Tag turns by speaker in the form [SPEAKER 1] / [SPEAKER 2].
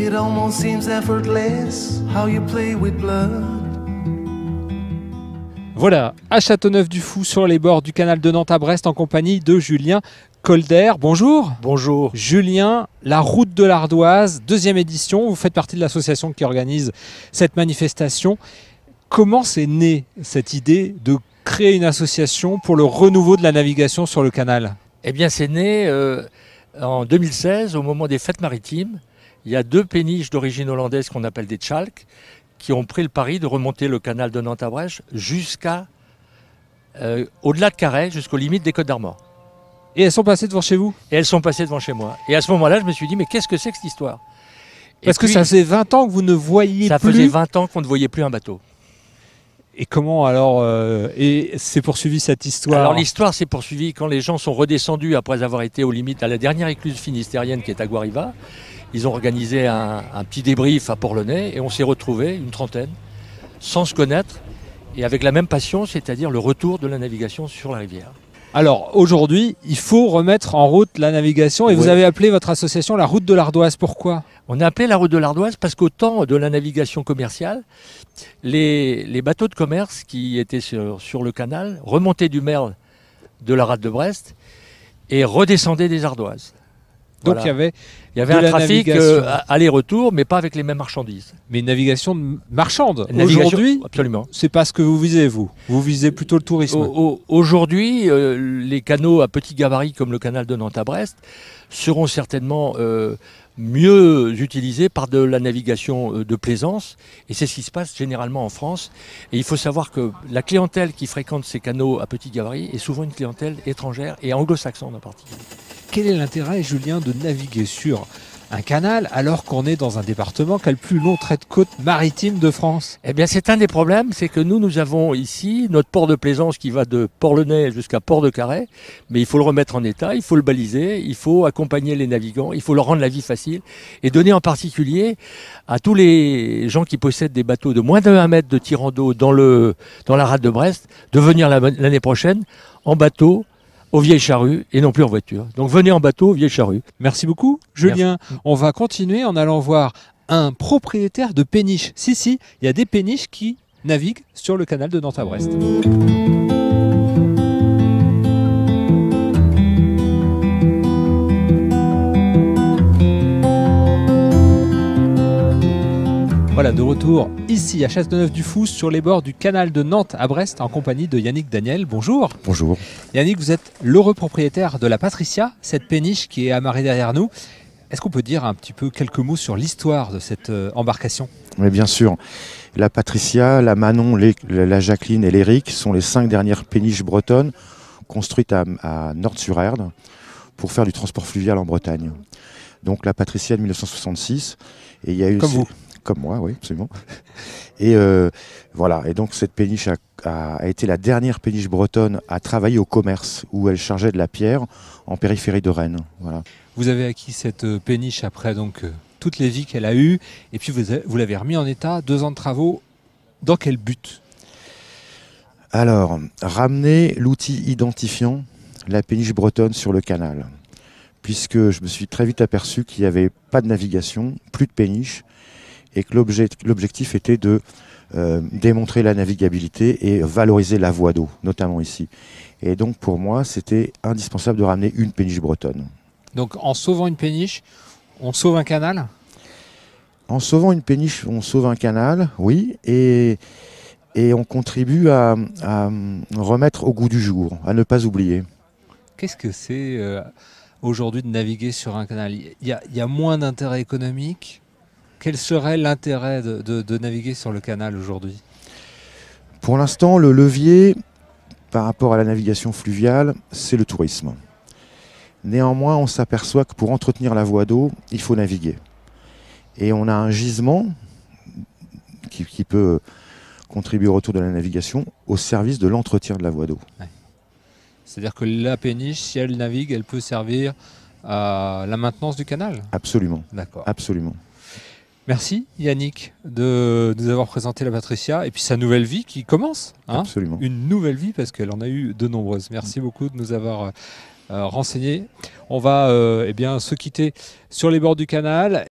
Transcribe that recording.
[SPEAKER 1] It almost seems effortless how you play with blood.
[SPEAKER 2] Voilà, à Châteauneuf-du-Fou, sur les bords du canal de Nantes à Brest, en compagnie de Julien Colder. Bonjour.
[SPEAKER 3] Bonjour.
[SPEAKER 2] Julien, la route de l'Ardoise, 2e édition. Vous faites partie de l'association qui organise cette manifestation. Comment s'est née cette idée de créer une association pour le renouveau de la navigation sur le canal?
[SPEAKER 3] Eh bien, c'est né en 2016, au moment des fêtes maritimes. Il y a 2 péniches d'origine hollandaise qu'on appelle des tjalks, qui ont pris le pari de remonter le canal de Nantes à Brest jusqu'à au-delà de Carhaix, jusqu'aux limites des Côtes d'Armor.
[SPEAKER 2] Et elles sont passées devant chez vous?
[SPEAKER 3] Et elles sont passées devant chez moi. Et à ce moment-là, je me suis dit, mais qu'est-ce que c'est que cette histoire?
[SPEAKER 2] Parce que ça faisait 20 ans que vous ne voyiez
[SPEAKER 3] ça
[SPEAKER 2] plus.
[SPEAKER 3] Ça faisait 20 ans qu'on ne voyait plus un bateau.
[SPEAKER 2] Et comment alors et s'est poursuivie cette histoire?
[SPEAKER 3] Alors l'histoire s'est poursuivie quand les gens sont redescendus après avoir été aux limites à la dernière écluse finistérienne qui est à Guariva. Ils ont organisé un petit débrief à Port-le-Nez et on s'est retrouvés, une trentaine, sans se connaître et avec la même passion, c'est-à-dire le retour de la navigation sur la rivière.
[SPEAKER 2] Alors aujourd'hui, il faut remettre en route la navigation et vous avez appelé votre association la route de l'Ardoise. Pourquoi?
[SPEAKER 3] On a appelé la route de l'Ardoise parce qu'au temps de la navigation commerciale, les bateaux de commerce qui étaient sur le canal remontaient du Merle de la rade de Brest et redescendaient des Ardoises.
[SPEAKER 2] Donc
[SPEAKER 3] voilà. Il y avait un trafic aller-retour, mais pas avec les mêmes marchandises.
[SPEAKER 2] Mais une navigation marchande.
[SPEAKER 3] Aujourd'hui, absolument.
[SPEAKER 2] C'est pas ce que vous visez, vous. Vous visez plutôt le tourisme.
[SPEAKER 3] Aujourd'hui, les canaux à petit gabarit comme le canal de Nantes à Brest seront certainement mieux utilisés par de la navigation de plaisance. Et c'est ce qui se passe généralement en France. Et il faut savoir que la clientèle qui fréquente ces canaux à petit gabarit est souvent une clientèle étrangère et anglo-saxonne en particulier.
[SPEAKER 2] Quel est l'intérêt, Julien, de naviguer sur un canal alors qu'on est dans un département qui a le plus long trait de côte maritime de France?
[SPEAKER 3] Eh bien, c'est un des problèmes, c'est que nous avons ici notre port de plaisance qui va de Port-le-Nez jusqu'à Port de Carhaix, mais il faut le remettre en état, il faut le baliser, il faut accompagner les navigants, il faut leur rendre la vie facile et donner en particulier à tous les gens qui possèdent des bateaux de moins de 1 mètre de tirant d'eau dans la rade de Brest de venir l'année prochaine en bateau, aux vieilles charrues et non plus en voiture. Donc venez en bateau aux vieilles charrues.
[SPEAKER 2] Merci beaucoup, Julien. Merci. On va continuer en allant voir un propriétaire de péniche. Si, il y a des péniches qui naviguent sur le canal de Nantes à Brest. Voilà, de retour ici à Châteauneuf-du-Fou sur les bords du canal de Nantes à Brest en compagnie de Yannick Daniel. Bonjour.
[SPEAKER 4] Bonjour.
[SPEAKER 2] Yannick, vous êtes l'heureux propriétaire de la Patricia, cette péniche qui est amarrée derrière nous. Est-ce qu'on peut dire un petit peu quelques mots sur l'histoire de cette embarcation?
[SPEAKER 4] Oui, bien sûr. La Patricia, la Manon, la Jacqueline et l'Éric sont les 5 dernières péniches bretonnes construites à Nord-sur-Erdre pour faire du transport fluvial en Bretagne. Donc la Patricia de 1966. Et il y a eu
[SPEAKER 2] Comme vous.
[SPEAKER 4] Comme moi, oui, absolument. Et voilà. Et donc cette péniche a été la dernière péniche bretonne à travailler au commerce, où elle chargeait de la pierre en périphérie de Rennes. Voilà.
[SPEAKER 2] Vous avez acquis cette péniche après donc toutes les vies qu'elle a eues, et puis vous l'avez remis en état, 2 ans de travaux. Dans quel but?
[SPEAKER 4] Alors, ramener l'outil identifiant la péniche bretonne sur le canal, puisque je me suis très vite aperçu qu'il n'y avait pas de navigation, plus de péniche, et que l'objectif était de démontrer la navigabilité et valoriser la voie d'eau, notamment ici. Et donc pour moi, c'était indispensable de ramener une péniche bretonne.
[SPEAKER 2] Donc en sauvant une péniche, on sauve un canal?
[SPEAKER 4] En sauvant une péniche, on sauve un canal, oui, et on contribue à remettre au goût du jour, à ne pas oublier.
[SPEAKER 2] Qu'est-ce que c'est aujourd'hui de naviguer sur un canal? Il y a moins d'intérêt économique. Quel serait l'intérêt de naviguer sur le canal aujourd'hui?
[SPEAKER 4] Pour l'instant, le levier par rapport à la navigation fluviale, c'est le tourisme. Néanmoins, on s'aperçoit que pour entretenir la voie d'eau, il faut naviguer. Et on a un gisement qui peut contribuer au retour de la navigation au service de l'entretien de la voie d'eau.
[SPEAKER 2] Ouais. C'est-à-dire que la péniche, si elle navigue, elle peut servir à la maintenance du canal?
[SPEAKER 4] Absolument.
[SPEAKER 2] D'accord.
[SPEAKER 4] Absolument.
[SPEAKER 2] Merci Yannick de nous avoir présenté la Patricia et puis sa nouvelle vie qui commence. Hein,
[SPEAKER 4] absolument.
[SPEAKER 2] Une nouvelle vie parce qu'elle en a eu de nombreuses. Merci beaucoup de nous avoir renseigné. On va se quitter sur les bords du canal.